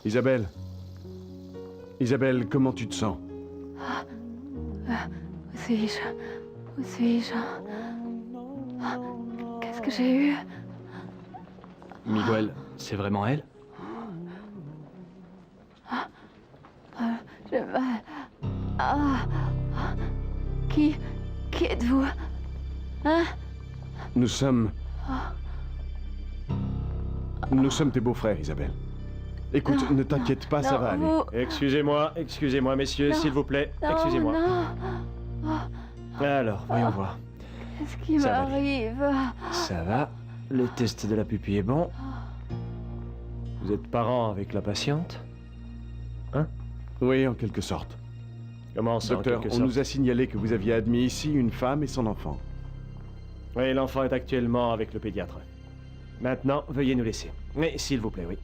Isabelle. Isabelle, comment tu te sens? Où suis-je? Où suis-je? Qu'est-ce que j'ai eu? Miguel, c'est vraiment elle? J'ai mal. Qui êtes-vous? Hein? Nous sommes tes beaux-frères, Isabelle. Écoute, Non, ne t'inquiète pas, ça non, va aller. vous- Excusez-moi, messieurs, Non, s'il vous plaît. Non, Excusez-moi. non. Alors, voyons voir. Qu'est-ce qui Ça va aller. m'arrive? Ça va. Le test de la pupille est bon. Vous êtes parents avec la patiente? Oui, en quelque sorte. Comment ça, Docteur, en quelque on sorte? nous a signalé que vous aviez admis ici une femme et son enfant. Oui, l'enfant est actuellement avec le pédiatre. Maintenant, veuillez nous laisser. Mais s'il vous plaît, oui.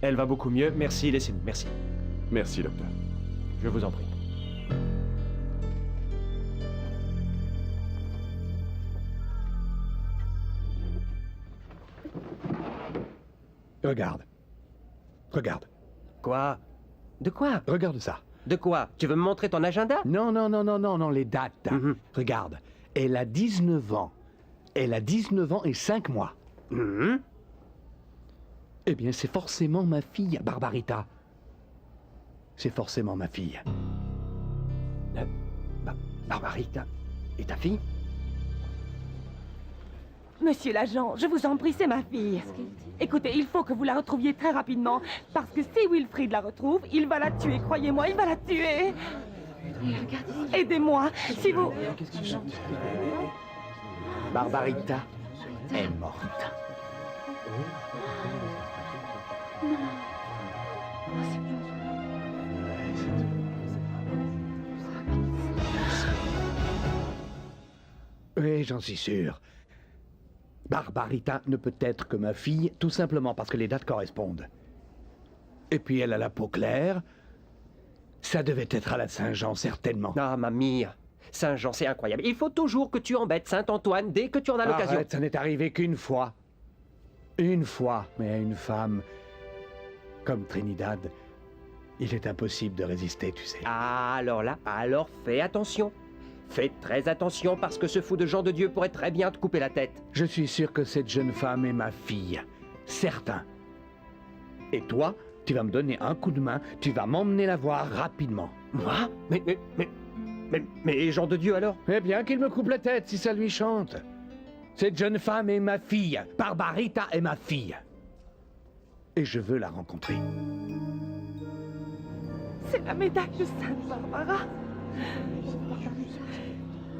Elle va beaucoup mieux. Merci, laissez-nous. Merci. Merci, docteur. Je vous en prie. Regarde. Regarde. Quoi? De quoi? Regarde ça. De quoi? Tu veux me montrer ton agenda? Non, les dates. Mhm. Regarde. Elle a 19 ans. Elle a 19 ans et 5 mois. Mhm. Eh bien, c'est forcément ma fille, Barbarita. C'est forcément ma fille. Barbarita. Et ta fille? Monsieur l'agent, je vous en prie, c'est ma fille. Écoutez, il faut que vous la retrouviez très rapidement, parce que si Wilfried la retrouve, il va la tuer, croyez-moi, il va la tuer. Aidez-moi, si vous... Barbarita est morte. Oui, j'en suis sûr. Barbarita ne peut être que ma fille, tout simplement parce que les dates correspondent. Et puis elle a la peau claire. Ça devait être à la Saint-Jean, certainement. Ah, mamie. Saint-Jean, c'est incroyable. Il faut toujours que tu embêtes Saint-Antoine dès que tu en as l'occasion. Arrête, ça n'est arrivé qu'une fois. Une fois, mais à une femme comme Trinidad, il est impossible de résister, tu sais. Ah, alors fais attention. Fais très attention parce que ce fou de Jean de Dieu pourrait très bien te couper la tête. Je suis sûr que cette jeune femme est ma fille. Certain. Et toi, tu vas me donner un coup de main, tu vas m'emmener la voir rapidement. Moi? Mais Jean de Dieu alors? Eh bien, qu'il me coupe la tête si ça lui chante. Cette jeune femme est ma fille. Barbarita est ma fille. Et je veux la rencontrer. C'est la médaille de Sainte Barbara.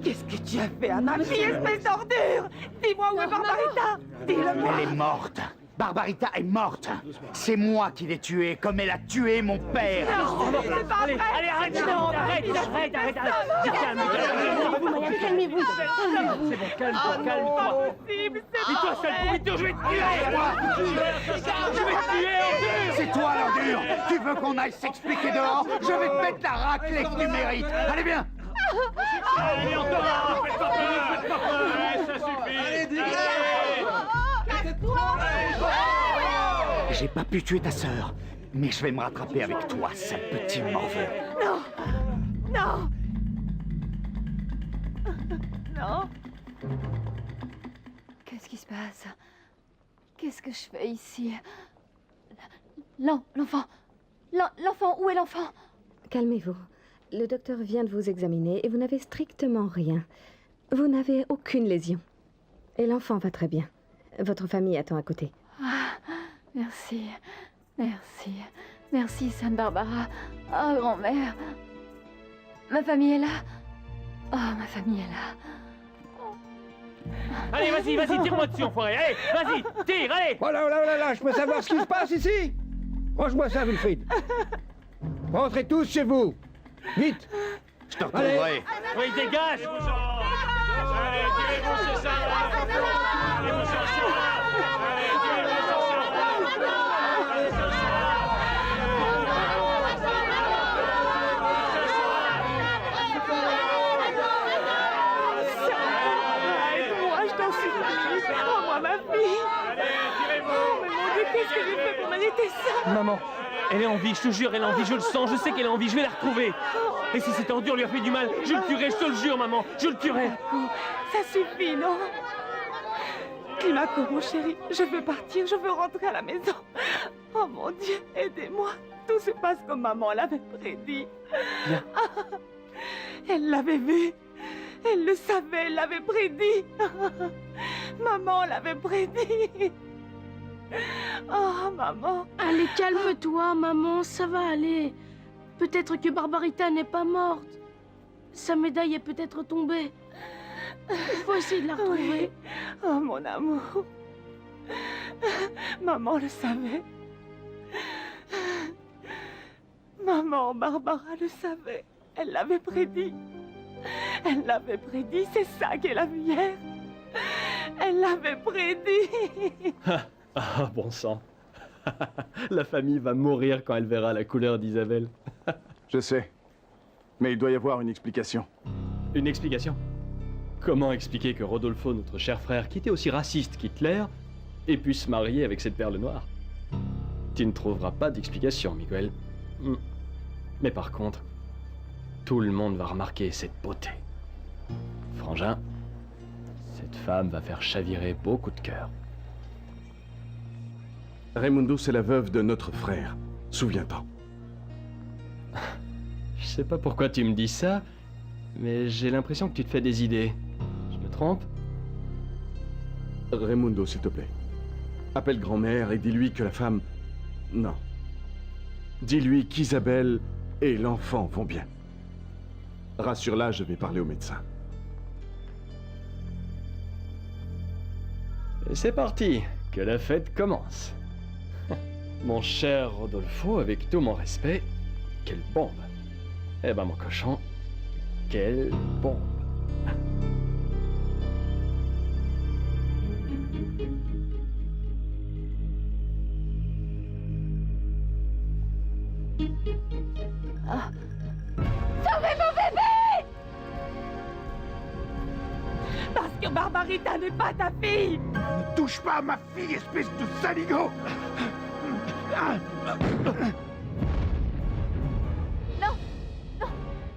Qu'est-ce que tu as fait à ma fille, espèce d'ordure? Dis-moi où est Barbarita? Dis-le-moi. Elle est morte. Barbarita est morte. C'est moi qui l'ai tuée, comme elle a tué mon père. Non, c'est pas vrai. Allez, arrête, arrête. Calmez-vous. C'est bon, calme-toi. Impossible, c'est Et toi, sale pourriture, je vais te tuer! Je vais te tuer, en C'est toi l'ordure. Tu veux qu'on aille s'expliquer dehors? Je vais te mettre la raclée que tu mérites. Allez, viens. Allez, encore un! Faites pas peur! Ouais, ça suffit! J'ai pas pu tuer ta sœur, mais je vais me rattraper avec toi, sale petit morveux. Non. Non. Qu'est-ce qui se passe? Qu'est-ce que je fais ici? L'enfant. L'enfant, où est l'enfant? Calmez-vous. Le docteur vient de vous examiner et vous n'avez strictement rien. Vous n'avez aucune lésion. Et l'enfant va très bien. Votre famille attend à côté. Merci. Merci, Sainte Barbara. Oh, grand-mère. Ma famille est là. Oh, ma famille est là. Allez, vas-y, tire-moi dessus, enfoiré! Allez, vas-y, tire, allez! Voilà, je peux savoir ce qui se passe ici? Range-moi ça, Wilfried. Rentrez tous chez vous. Vite. Je te retrouverai. Oui, dégage! Allez, tirez-vous, c'est ça! Allez-vous chercher là! Allez, tirez-vous, Aide-moi, je t'en supplie. Rends-moi ma fille. allez, tirez-vous! Oh, mais mon Dieu, qu'est-ce que j'ai fait pour mériter ça? Maman, Elle est en vie, je te jure, elle est en vie, je le sens, je sais qu'elle est en vie, je vais la retrouver. Et si cette ordure lui a fait du mal, je le tuerai, je te le jure, maman, je le tuerai. Ça suffit, non? Climaco, mon chéri, je veux partir, je veux rentrer à la maison. Oh mon Dieu, aidez-moi. Tout se passe comme maman l'avait prédit. Viens. Elle l'avait vu. Elle le savait, elle l'avait prédit. Maman l'avait prédit. Oh, maman. Allez, calme-toi, maman, ça va aller. Peut-être que Barbarita n'est pas morte. Sa médaille est peut-être tombée. Il faut essayer de la retrouver. Oui. Oh, mon amour. Maman le savait. Maman, Barbara le savait. Elle l'avait prédit. Elle l'avait prédit, c'est ça qu'elle a vu hier. Elle l'avait prédit. Ah, bon sang. La famille va mourir quand elle verra la couleur d'Isabelle. Je sais. Mais il doit y avoir une explication. Une explication? Comment expliquer que Rodolfo, notre cher frère, qui était aussi raciste qu'Hitler, ait pu se marier avec cette perle noire? Tu ne trouveras pas d'explication, Miguel. Mais par contre, tout le monde va remarquer cette beauté. Frangin, cette femme va faire chavirer beaucoup de cœurs. Raimundo, c'est la veuve de notre frère. Souviens-t'en. Je sais pas pourquoi tu me dis ça, mais j'ai l'impression que tu te fais des idées. Je me trompe? Raimundo, s'il te plaît. Appelle grand-mère et dis-lui que la femme... Non. Dis-lui qu'Isabelle et l'enfant vont bien. Rassure-la, je vais parler au médecin. Et c'est parti, que la fête commence. Mon cher Rodolfo, avec tout mon respect, quelle bombe. Eh ben mon cochon, quelle bombe. Sauvez mon bébé! Parce que Barbarita n'est pas ta fille. Ne touche pas à ma fille, espèce de saligo!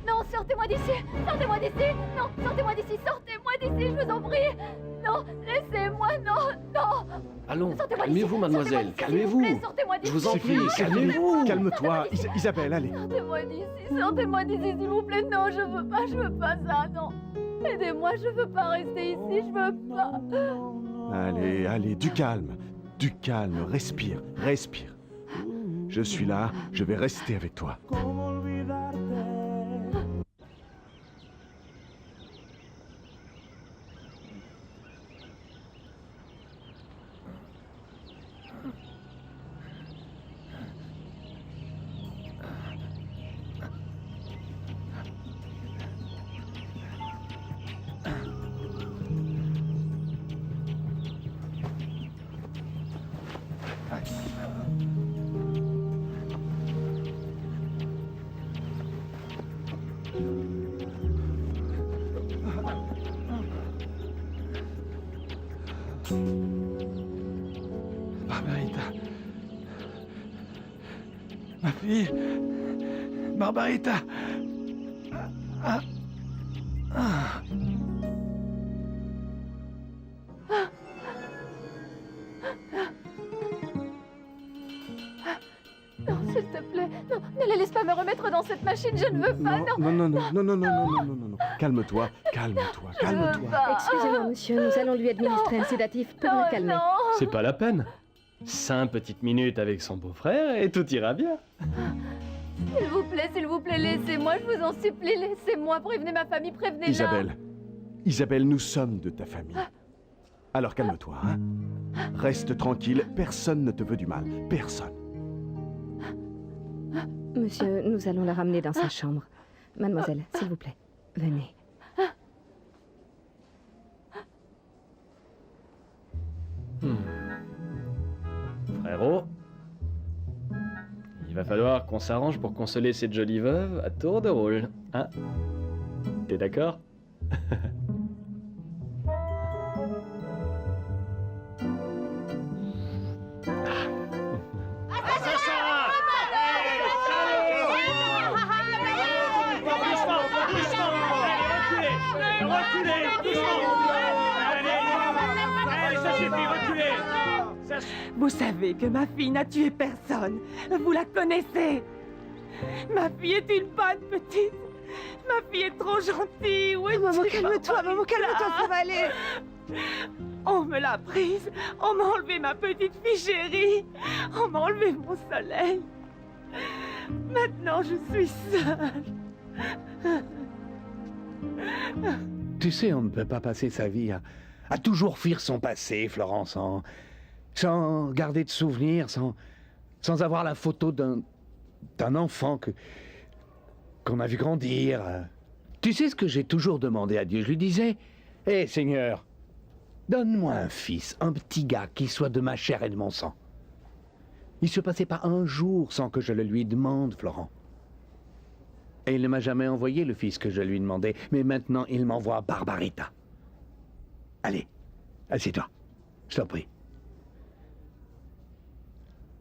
Non, sortez-moi d'ici! Sortez-moi d'ici! Non, sortez-moi d'ici! Sortez-moi d'ici, je vous en prie! Non, laissez-moi, non! Allons, Sortez-moi d'ici. calmez-vous, mademoiselle, Sortez-moi d'ici, s'il vous plaît, calmez-vous. sortez-moi Je d'ici. vous en prie, calmez-vous. Calme-toi, Isabelle, allez. Sortez-moi d'ici, s'il vous plaît! Non, je veux pas ça, non! Aidez-moi, je veux pas rester ici, je veux pas! Allez, allez, du calme, respire, respire. Je suis là, je vais rester avec toi. Barbarita. Ma fille. Barbarita. Non, s'il te plaît, non, ne les laisse pas me remettre dans cette machine, je ne veux pas, non! Non. Calme-toi, calme-toi, Je veux calme-toi. pas. Excusez-moi, monsieur, nous allons lui administrer un sédatif pour le calmer. Non! C'est pas la peine. 5 petites minutes avec son beau-frère et tout ira bien. S'il vous plaît, laissez-moi, je vous en supplie, laissez-moi, prévenez ma famille, prévenez-la! Isabelle, nous sommes de ta famille. Alors calme-toi, hein. Reste tranquille, personne ne te veut du mal, personne. Monsieur, nous allons la ramener dans sa chambre. Mademoiselle, s'il vous plaît, venez. Frérot, il va falloir qu'on s'arrange pour consoler cette jolie veuve à tour de rôle, hein? T'es d'accord? Vous savez que ma fille n'a tué personne. Vous la connaissez. Ma fille est une bonne petite. Ma fille est trop gentille. Oui, Maman, calme-toi, ça va aller. On me l'a prise. On m'a enlevé ma petite fille chérie. On m'a enlevé mon soleil. Maintenant, je suis seule. Tu sais, on ne peut pas passer sa vie à toujours fuir son passé, Florence, sans garder de souvenirs, sans avoir la photo d'un enfant qu'on a vu grandir. Tu sais ce que j'ai toujours demandé à Dieu? Je lui disais, hé Seigneur, donne-moi un fils, un petit gars qui soit de ma chair et de mon sang. Il ne se passait pas un jour sans que je le lui demande, Florent. Et il ne m'a jamais envoyé le fils que je lui demandais, mais maintenant il m'envoie Barbarita. Allez, assieds-toi, je t'en prie.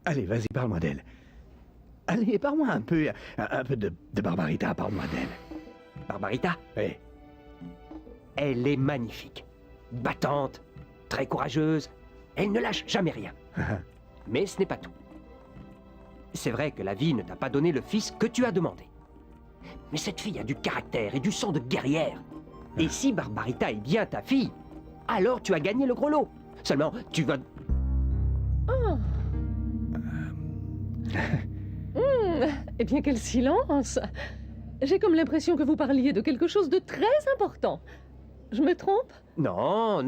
Allez, vas-y, parle-moi d'elle. Allez, parle-moi un peu de Barbarita, parle-moi d'elle. Barbarita, Oui. elle est magnifique. Battante, très courageuse. Elle ne lâche jamais rien. Mais ce n'est pas tout. C'est vrai que la vie ne t'a pas donné le fils que tu as demandé. Mais cette fille a du caractère et du sang de guerrière. Et si Barbarita est bien ta fille, alors tu as gagné le gros lot. Seulement, tu vas... Eh bien, quel silence! J'ai comme l'impression que vous parliez de quelque chose de très important. Je me trompe? Non,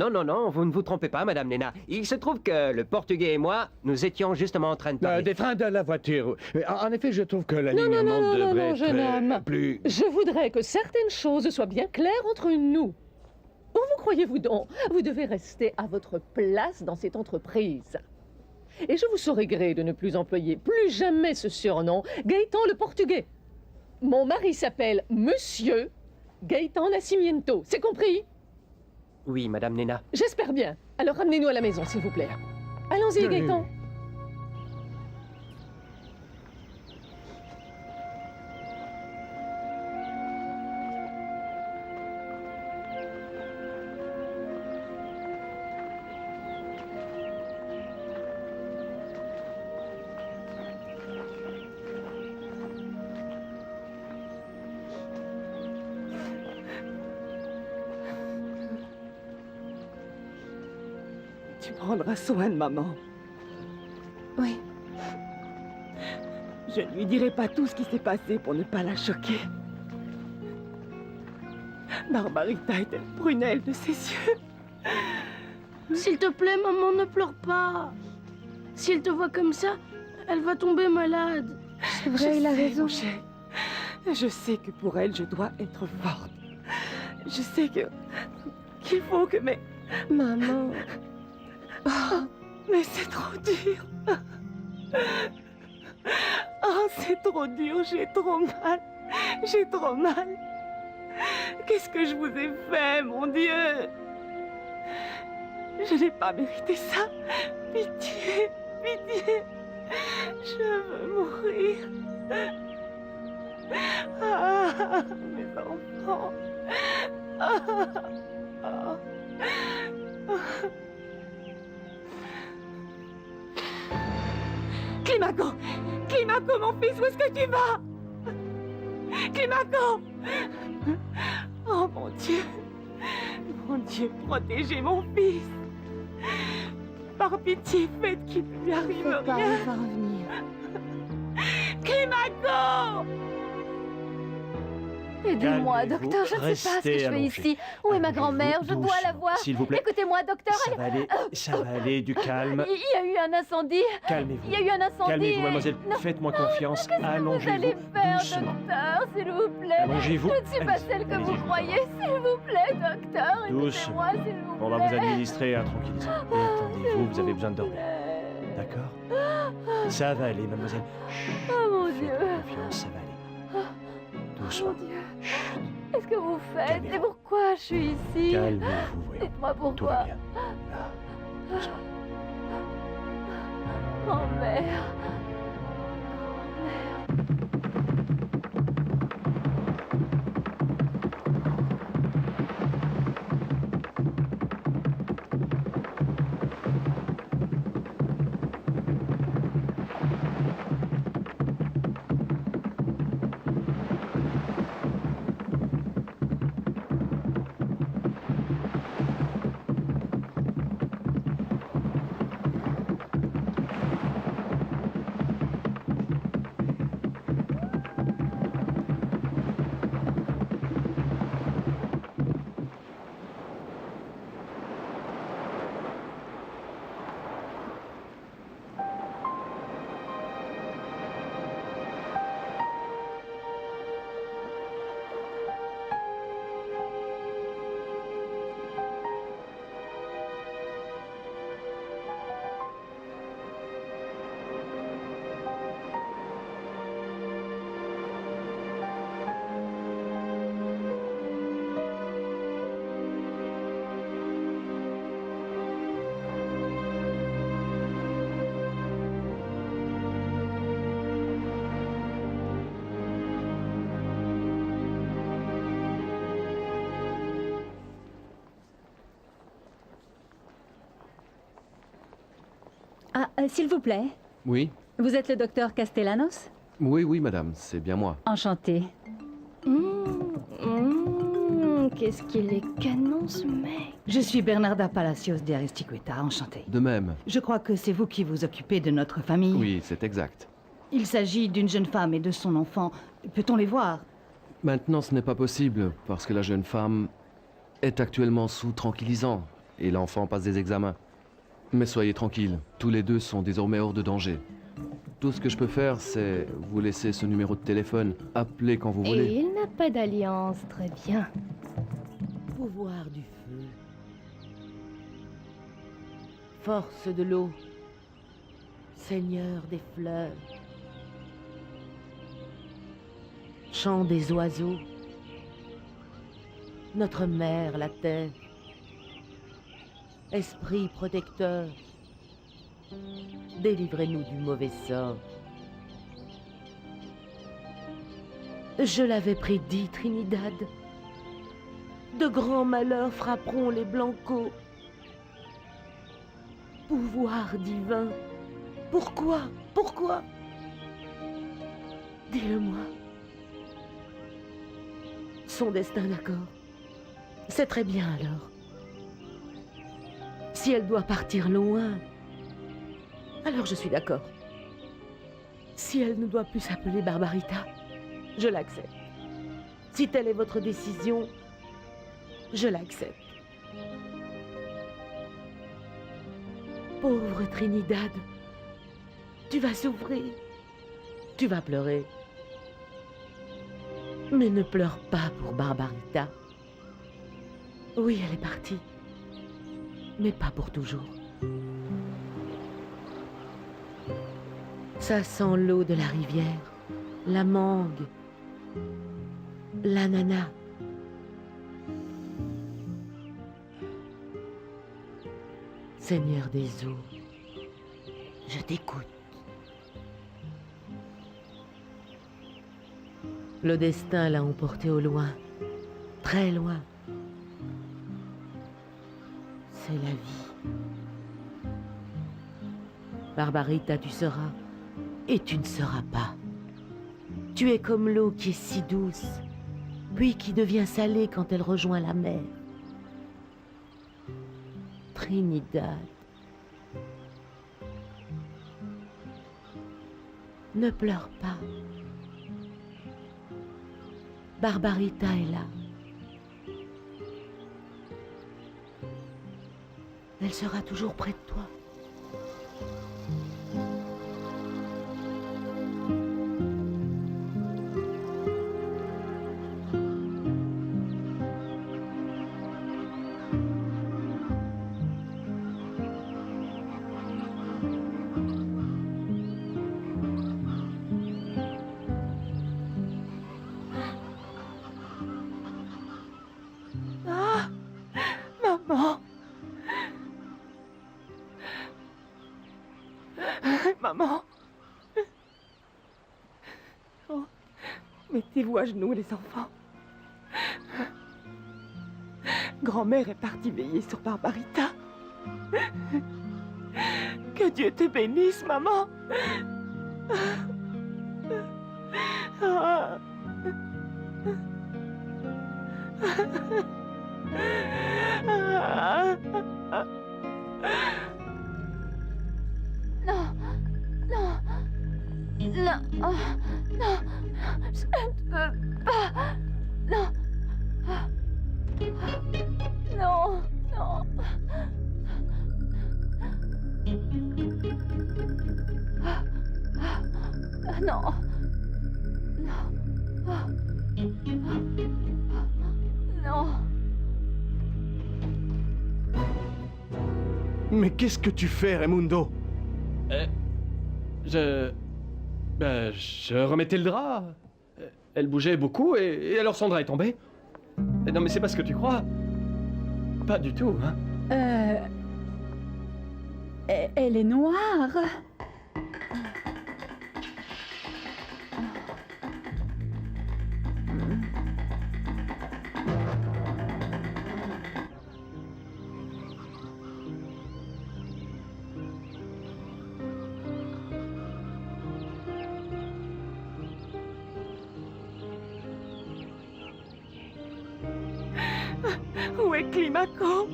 vous ne vous trompez pas, Madame Lena. Il se trouve que le Portugais et moi, nous étions justement en train de parler... Des freins de la voiture. En effet, je trouve que Non, l'alignement devrait être jeune homme. plus... Je voudrais que certaines choses soient bien claires entre nous. Où vous croyez-vous donc? Vous devez rester à votre place dans cette entreprise. Et je vous saurai gré de ne plus employer plus jamais ce surnom, Gaëtan le Portugais. Mon mari s'appelle Monsieur Gaëtan Nascimento. C'est compris? Oui, Madame Lena. J'espère bien. Alors ramenez-nous à la maison, s'il vous plaît. Allons-y, Gaëtan. Tu prendras soin de maman. Oui. Je ne lui dirai pas tout ce qui s'est passé pour ne pas la choquer. Barbarita est-elle prunelle de ses yeux? S'il te plaît, maman, ne pleure pas. Si elle te voit comme ça, elle va tomber malade. C'est vrai, il a raison. Mon cher. Je sais que pour elle, je dois être forte. Je sais qu'il faut que mes... Maman. Oh, mais c'est trop dur. Oh, c'est trop dur, j'ai trop mal. J'ai trop mal. Qu'est-ce que je vous ai fait, mon Dieu? Je n'ai pas mérité ça. Pitié, pitié. Je veux mourir. Ah, mes enfants. Ah, ah. Climaco! Climaco, mon fils, où est-ce que tu vas? Climaco! Oh, mon Dieu! Mon Dieu, protégez mon fils! Par pitié, faites qu'il ne lui arrive Faut pas, rien! il va revenir. Climaco! Aidez-moi, Calmez-vous, docteur, je ne sais pas ce que je fais restez ici. Où est ma grand-mère? Je dois la voir. S'il vous plaît. Écoutez-moi, docteur, Ça va aller, du calme. il y a eu un incendie. Calmez-vous. Il y a eu un incendie. Calmez-vous, mademoiselle. Non. Faites-moi confiance. Qu'est-ce que vous Allongez-vous allez faire, doucement. docteur, s'il vous plaît? Allongez-vous. Je ne suis pas Allez-y, celle que allez-y, vous je vous croyez, s'il vous plaît, docteur. Doucement. Écoutez-moi, s'il vous plaît. On va vous administrer un tranquillisant. Détendez-vous, vous avez besoin de dormir. D'accord? Ça va aller, mademoiselle. Chut, Oh mon faites Dieu. confiance, ça va aller. Mon Doucement. Dieu. Chut, Qu'est-ce que vous faites? Calmez-vous. Et pourquoi je suis ici? calmez-vous, voyons. Dites-moi Tout va pourquoi. bien. Là, doucement. Grand-mère. Ah, s'il vous plaît, Oui, vous êtes le docteur Castellanos? oui, madame, c'est bien moi. Enchanté. Qu'est-ce qu'il est canon, ce mec. Je suis Bernarda Palacios de Aristicueta, enchantée. De même. Je crois que c'est vous qui vous occupez de notre famille. Oui, c'est exact. Il s'agit d'une jeune femme et de son enfant. Peut-on les voir? Maintenant, ce n'est pas possible, parce que la jeune femme est actuellement sous tranquillisant, et l'enfant passe des examens. Mais soyez tranquille, tous les deux sont désormais hors de danger. Tout ce que je peux faire, c'est vous laisser ce numéro de téléphone. Appelez quand vous voulez. Et il n'a pas d'alliance, très bien. Pouvoir du feu. Force de l'eau. Seigneur des fleurs. Chant des oiseaux. Notre mère, la terre. Esprit protecteur. Délivrez-nous du mauvais sort. Je l'avais prédit, Trinidad. De grands malheurs frapperont les Blancos. Pouvoir divin. Pourquoi? Pourquoi? Dis-le-moi. Son destin, d'accord. C'est très bien alors. Si elle doit partir loin, alors je suis d'accord. Si elle ne doit plus s'appeler Barbarita, je l'accepte. Si telle est votre décision, je l'accepte. Pauvre Trinidad, tu vas souffrir, tu vas pleurer. Mais ne pleure pas pour Barbarita. Oui, elle est partie, mais pas pour toujours. Ça sent l'eau de la rivière, la mangue, l'ananas. Seigneur des eaux, je t'écoute. Le destin l'a emporté au loin, très loin. C'est la vie. Barbarita, tu seras, et tu ne seras pas. Tu es comme l'eau qui est si douce, puis qui devient salée quand elle rejoint la mer. Trinidad. Ne pleure pas. Barbarita est là. Elle sera toujours près de toi. Ah, maman. Maman. Oh, mettez-vous à genoux, les enfants. Grand-mère est partie veiller sur Barbarita. Que Dieu te bénisse, maman. Ah. Non, non, non, oh, non, je ne peux pas. Non, non, non. Non, non. Mais qu'est-ce que tu fais, Raimundo? Je remettais le drap. Elle bougeait beaucoup et alors son drap est tombé. Non mais c'est pas ce que tu crois. Pas du tout, hein. Elle est noire. Où est Climaco?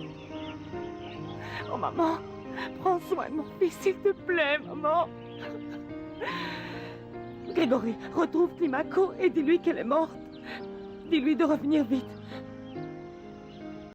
Oh, maman, prends soin de mon fils, s'il te plaît, maman. Grégory, retrouve Climaco et dis-lui qu'elle est morte. Dis-lui de revenir vite.